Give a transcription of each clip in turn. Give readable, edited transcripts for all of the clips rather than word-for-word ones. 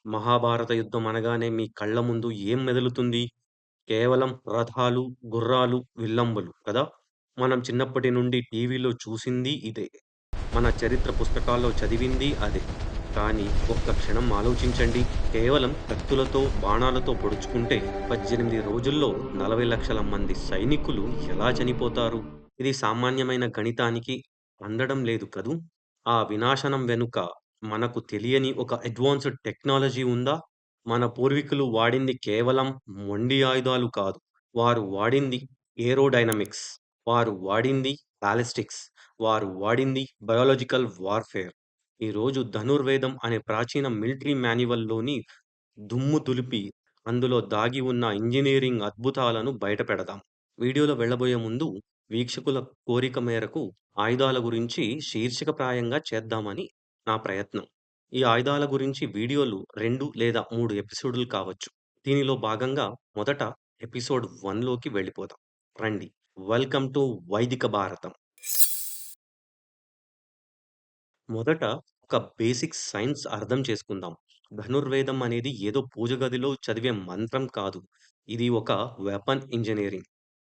మహాభారత యుద్ధం అనగానే మీ కళ్ళ ముందు ఏం మెదులుతుంది? కేవలం రథాలు, గుర్రాలు, విల్లంబులు కదా! మనం చిన్నప్పటి నుండి టీవీలో చూసింది ఇదే. మన చరిత్ర పుస్తకాల్లో చదివింది అదే. కానీ ఒక్క క్షణం ఆలోచించండి. కేవలం కత్తులతో, బాణాలతో పొడుచుకుంటే 18 రోజుల్లో 40,00,000 మంది సైనికులు ఎలా చనిపోతారు? ఇది సామాన్యమైన గణితానికి అందడం లేదు కదూ! ఆ వినాశనం వెనుక మనకు తెలియని ఒక అడ్వాన్స్‌డ్ టెక్నాలజీ ఉందా? మన పూర్వీకులు వాడింది కేవలం మొండి ఆయుధాలు కాదు. వారు వాడింది ఏరోడైనమిక్స్. వారు వాడింది బాలిస్టిక్స్. వారు వాడింది బయోలాజికల్ వార్‌ఫేర్. ఈరోజు ధనుర్వేదం అనే ప్రాచీన మిలిటరీ మాన్యువల్‌లోని దుమ్ము దులిపి, అందులో దాగి ఉన్న ఇంజినీరింగ్ అద్భుతాలను బయటపెడదాం. వీడియోలో వెళ్ళబోయే ముందు వీక్షకుల కోరిక మేరకు ఆయుధాల గురించి శీర్షికప్రాయంగా చేద్దామని నా ప్రయత్నం. ఈ ఆయుధాల గురించి వీడియోలు 2 లేదా 3 ఎపిసోడులు కావచ్చు. దీనిలో భాగంగా మొదట ఎపిసోడ్ 1 లోకి వెళ్ళిపోదాం. రండి. వెల్కమ్ టు వైదిక భారతం. మొదట ఒక బేసిక్ సైన్స్ అర్థం చేసుకుందాం. ధనుర్వేదం అనేది ఏదో పూజ గదిలో చదివే మంత్రం కాదు. ఇది ఒక వెపన్ ఇంజినీరింగ్.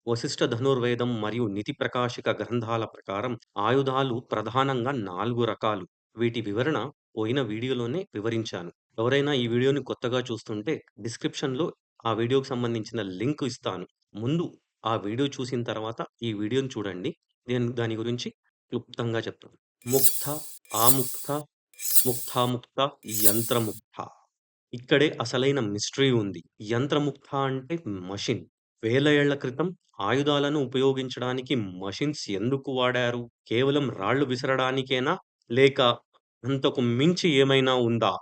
వశిష్ఠ ధనుర్వేదం మరియు నితి ప్రకాశిక గ్రంథాల ప్రకారం ఆయుధాలు ప్రధానంగా 4 రకాలు. వీటి వివరణ పోయిన వీడియోలోనే వివరించాను. ఎవరైనా ఈ వీడియోని కొత్తగా చూస్తుంటే డిస్క్రిప్షన్‌లో ఆ వీడియోకి సంబంధించిన లింక్ ఇస్తాను. ముందు ఆ వీడియో చూసిన తర్వాత ఈ వీడియోని చూడండి. నేను దాని గురించి క్లుప్తంగా చెప్తాను. ముక్త, ఆముక్త, ముక్తాముక్త, యంత్రముక్త. ఇక్కడే అసలైన మిస్టరీ ఉంది. యంత్రముక్త అంటే మషిన్. వేల ఏళ్ల క్రితం ఆయుధాలను ఉపయోగించడానికి మషిన్స్ ఎందుకు వాడారు? కేవలం రాళ్లు విసరడానికేనా? లేక అంతకు మించి ఏమైనా ఉందా?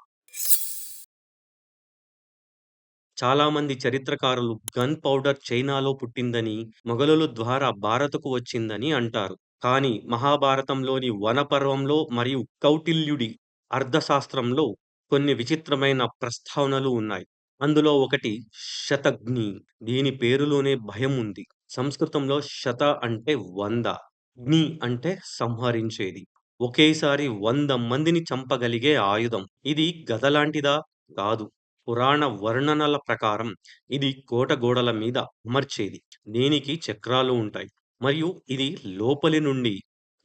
చాలామంది చరిత్రకారులు గన్ పౌడర్ చైనాలో పుట్టిందని, మొఘలుల ద్వారా భారత్‌కు వచ్చిందని అంటారు. కానీ మహాభారతంలోని వనపర్వంలో మరియు కౌటిల్యుడి అర్థశాస్త్రంలో కొన్ని విచిత్రమైన ప్రస్తావనలు ఉన్నాయి. అందులో ఒకటి శతఘ్ని. దీని పేరులోనే భయం ఉంది. సంస్కృతంలో శత అంటే 100, ఘ్ని అంటే సంహరించేది. ఒకేసారి 100 మందిని చంపగలిగే ఆయుధం. ఇది గద లాంటిదా? కాదు. పురాణ వర్ణనల ప్రకారం ఇది కోట గోడల మీద అమర్చేది. దీనికి చక్రాలు ఉంటాయి. మరియు ఇది లోపలి నుండి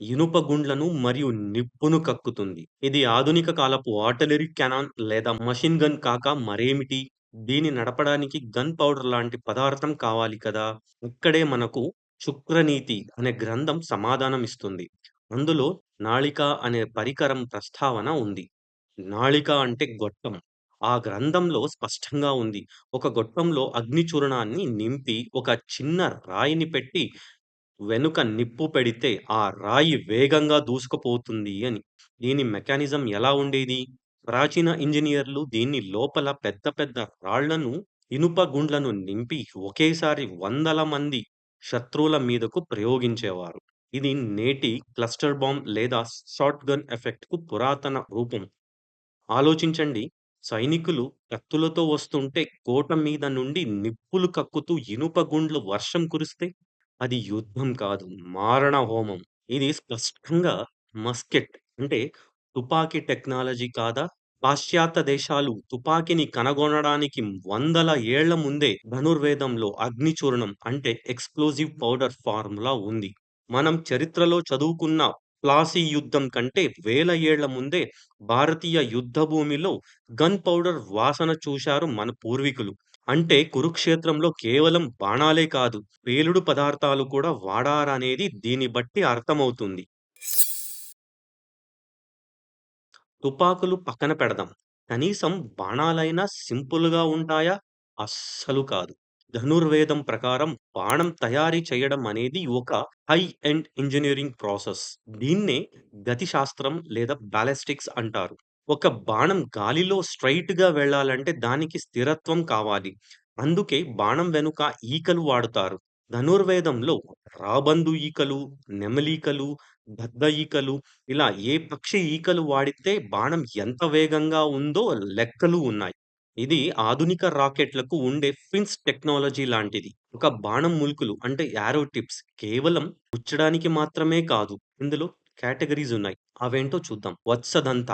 ఇనుప గుండ్లను మరియు నిప్పును కక్కుతుంది. ఇది ఆధునిక కాలపు ఆర్టిల్లరీ క్యానాన్ లేదా మషిన్ గన్ కాక మరేమిటి? దీన్ని నడపడానికి గన్ పౌడర్ లాంటి పదార్థం కావాలి కదా! ఇక్కడే మనకు శుక్రనీతి అనే గ్రంథం సమాధానం ఇస్తుంది. అందులో నాళిక అనే పరికరం ప్రస్తావన ఉంది. నాళిక అంటే గొట్టం. ఆ గ్రంథంలో స్పష్టంగా ఉంది. ఒక గొట్టంలో అగ్ని చూరణాన్ని నింపి ఒక చిన్న రాయిని పెట్టి వెనుక నిప్పు పెడితే ఆ రాయి వేగంగా దూసుకుపోతుంది అని. దీని మెకానిజం ఎలా ఉండేది? ప్రాచీన ఇంజినీర్లు దీన్ని లోపల పెద్ద పెద్ద రాళ్లను, ఇనుప గుండ్లను నింపి ఒకేసారి వందల మంది శత్రువుల మీదకు ప్రయోగించేవారు. ఇది నేటి క్లస్టర్ బాంబ్ లేదా షాట్‌గన్ ఎఫెక్ట్‌కు పురాతన రూపం. ఆలోచించండి. సైనికులు కత్తులతో వస్తుంటే కోట మీద నుండి నిప్పులు కక్కుతూ ఇనుప గుండ్లు వర్షం కురిస్తే అది యుద్ధం కాదు. మారణ హోమం. ఇది స్పష్టంగా మస్కెట్ అంటే తుపాకీ టెక్నాలజీ కాదా? పాశ్చాత్య దేశాలు తుపాకీని కనుగొనడానికి వందల ఏళ్ల ముందే ధనుర్వేదంలో అగ్నిచూర్ణం అంటే ఎక్స్‌ప్లోజివ్ పౌడర్ ఫార్ములా ఉంది. మనం చరిత్రలో చదువుకున్న ప్లాసీ యుద్ధం కంటే వేల ఏళ్ల ముందే భారతీయ యుద్ధ భూమిలో గన్ పౌడర్ వాసన చూశారు మన పూర్వీకులు. అంటే కురుక్షేత్రంలో కేవలం బాణాలే కాదు, పేలుడు పదార్థాలు కూడా వాడారనేది దీన్ని బట్టి అర్థమవుతుంది. తుపాకులు పక్కన పెడదాం. కనీసం బాణాలైనా సింపుల్‌గా ఉంటాయా? అస్సలు కాదు. ధనుర్వేదం ప్రకారం బాణం తయారీ చేయడం అనేది ఒక హై ఎండ్ ఇంజినీరింగ్ ప్రాసెస్. దీన్నే గతి శాస్త్రం లేదా బాలిస్టిక్స్ అంటారు. ఒక బాణం గాలిలో స్ట్రెయిట్‌గా వెళ్ళాలంటే దానికి స్థిరత్వం కావాలి. అందుకే బాణం వెనుక ఈకలు వాడుతారు. ధనుర్వేదంలో రాబందు ఈకలు, నెమలీకలు, గద్ద ఈకలు ఇలా ఏ పక్షి ఈకలు వాడితే బాణం ఎంత వేగంగా ఉందో లెక్కలు ఉన్నాయి. ఇది ఆధునిక రాకెట్‌లకు ఉండే ఫిన్స్ టెక్నాలజీ లాంటిది. ఒక బాణం ములుకులు అంటే యారో టిప్స్ కేవలం గుచ్చడానికి మాత్రమే కాదు. ఇందులో కేటగరీస్ ఉన్నాయి. అవేంటో చూద్దాం. వత్సదంత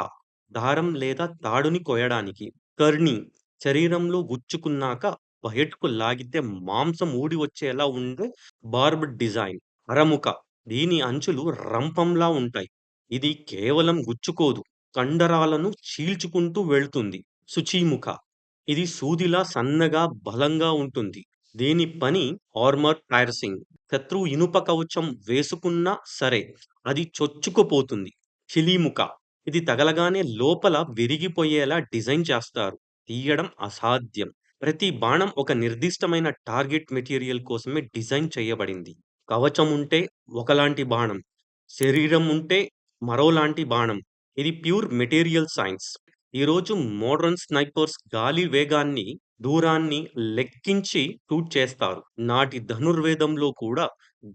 దారం లేదా తాడుని కొయ్యడానికి. కర్ణి శరీరంలో గుచ్చుకున్నాక బయటకు లాగితే మాంసం ఊడి వచ్చేలా ఉండే బార్బడ్ డిజైన్. అరముక దీని అంచులు రంపంలా ఉంటాయి. ఇది కేవలం గుచ్చుకోదు, కండరాలను చీల్చుకుంటూ వెళ్తుంది. శుచిముఖ ఇది సూదిలా సన్నగా బలంగా ఉంటుంది. దీని పని ఆర్మర్ టైర్సింగ్. శత్రువు ఇనుప కవచం వేసుకున్నా సరే అది చొచ్చుకుపోతుంది. చిలీముక ఇది తగలగానే లోపల విరిగిపోయేలా డిజైన్ చేస్తారు. తీయడం అసాధ్యం. ప్రతి బాణం ఒక నిర్దిష్టమైన టార్గెట్ మెటీరియల్ కోసమే డిజైన్ చేయబడింది. కవచం ఉంటే ఒకలాంటి బాణం, శరీరం ఉంటే మరోలాంటి బాణం. ఇది ప్యూర్ మెటీరియల్ సైన్స్. ఈరోజు మోడర్న్ స్నైపర్స్ గాలి వేగాన్ని, దూరాన్ని లెక్కించి షూట్ చేస్తారు. నాటి ధనుర్వేదంలో కూడా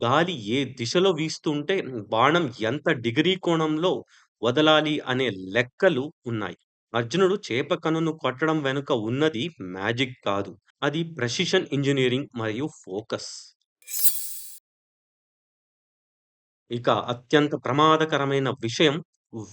గాలి ఏ దిశలో వీస్తుంటే బాణం ఎంత డిగ్రీ కోణంలో వదలాలి అనే లెక్కలు ఉన్నాయి. అర్జునుడు చేప కన్నును కొట్టడం వెనుక ఉన్నది మ్యాజిక్ కాదు. అది ప్రెసిషన్ ఇంజినీరింగ్ మరియు ఫోకస్. ఇక అత్యంత ప్రమాదకరమైన విషయం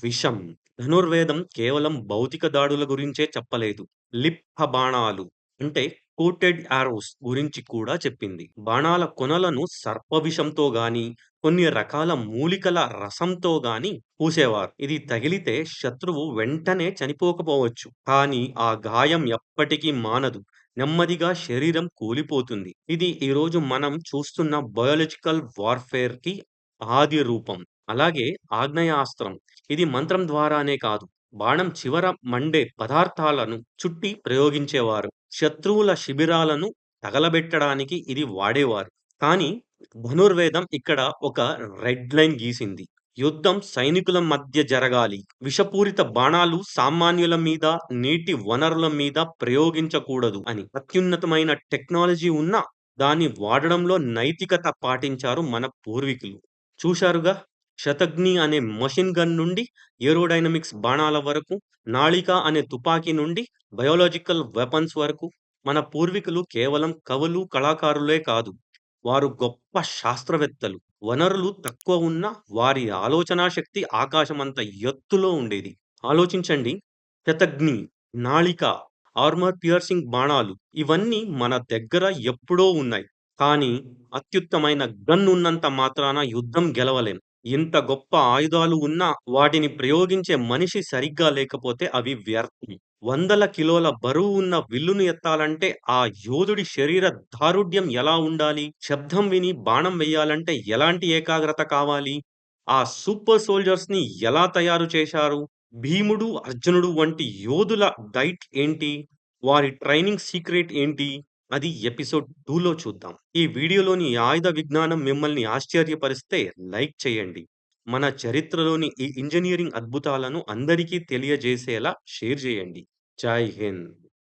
విషం. ధనుర్వేదం కేవలం భౌతిక దాడుల గురించే చెప్పలేదు. లిప్త బాణాలు అంటే కోటెడ్ యారోస్ గురించి కూడా చెప్పింది. బాణాల కొనలను సర్పవిషంతో గాని, కొన్ని రకాల మూలికల రసంతో గాని పూసేవారు. ఇది తగిలితే శత్రువు వెంటనే చనిపోకపోవచ్చు. కానీ ఆ గాయం ఎప్పటికీ మానదు. నెమ్మదిగా శరీరం కూలిపోతుంది. ఇది ఈరోజు మనం చూస్తున్న బయోలాజికల్ వార్‌ఫేర్‌కి ఆది రూపం. అలాగే ఆగ్నేయాస్త్రం. ఇది మంత్రం ద్వారానే కాదు, బాణం చివర మండే పదార్థాలను చుట్టి ప్రయోగించేవారు. శత్రువుల శిబిరాలను తగలబెట్టడానికి ఇది వాడేవారు. కానీ ధనుర్వేదం ఇక్కడ ఒక రెడ్ లైన్ గీసింది. యుద్ధం సైనికుల మధ్య జరగాలి. విషపూరిత బాణాలు సామాన్యుల మీద, నీటి వనరుల మీద ప్రయోగించకూడదు అని. అత్యున్నతమైన టెక్నాలజీ ఉన్నా దాన్ని వాడడంలో నైతికత పాటించారు మన పూర్వీకులు. చూశారుగా, శతఘ్ని అనే మెషిన్ గన్ నుండి ఏరోడైనమిక్స్ బాణాల వరకు, నాళిక అనే తుపాకీ నుండి బయోలాజికల్ వెపన్స్ వరకు మన పూర్వీకులు కేవలం కవులు, కళాకారులే కాదు. వారు గొప్ప శాస్త్రవేత్తలు. వనరులు తక్కువ ఉన్నా వారి ఆలోచనా శక్తి ఆకాశమంత ఎత్తులో ఉండేది. ఆలోచించండి. శతఘ్ని, నాళిక, ఆర్మర్ పియర్సింగ్ బాణాలు ఇవన్నీ మన దగ్గర ఎప్పుడో ఉన్నాయి. కానీ అత్యుత్తమైన గన్ ఉన్నంత మాత్రాన యుద్ధం గెలవలేం. ఇంత గొప్ప ఆయుధాలు ఉన్నా వాటిని ప్రయోగించే మనిషి సరిగ్గా లేకపోతే అవి వ్యర్థం. వందల కిలోల బరువు ఉన్న విల్లును ఎత్తాలంటే ఆ యోధుడి శరీర దారుఢ్యం ఎలా ఉండాలి? శబ్దం విని బాణం వెయ్యాలంటే ఎలాంటి ఏకాగ్రత కావాలి? ఆ సూపర్ సోల్జర్స్‌ని ఎలా తయారు చేశారు? భీముడు, అర్జునుడు వంటి యోధుల డైట్ ఏంటి? వారి ట్రైనింగ్ సీక్రెట్ ఏంటి? అది ఎపిసోడ్ 2లో చూద్దాం. ఈ వీడియోలోని ఆయుధ విజ్ఞానం మిమ్మల్ని ఆశ్చర్యపరిస్తే లైక్ చేయండి. మన చరిత్రలోని ఈ ఇంజినీరింగ్ అద్భుతాలను అందరికీ తెలియజేసేలా షేర్ చేయండి. జై హింద్.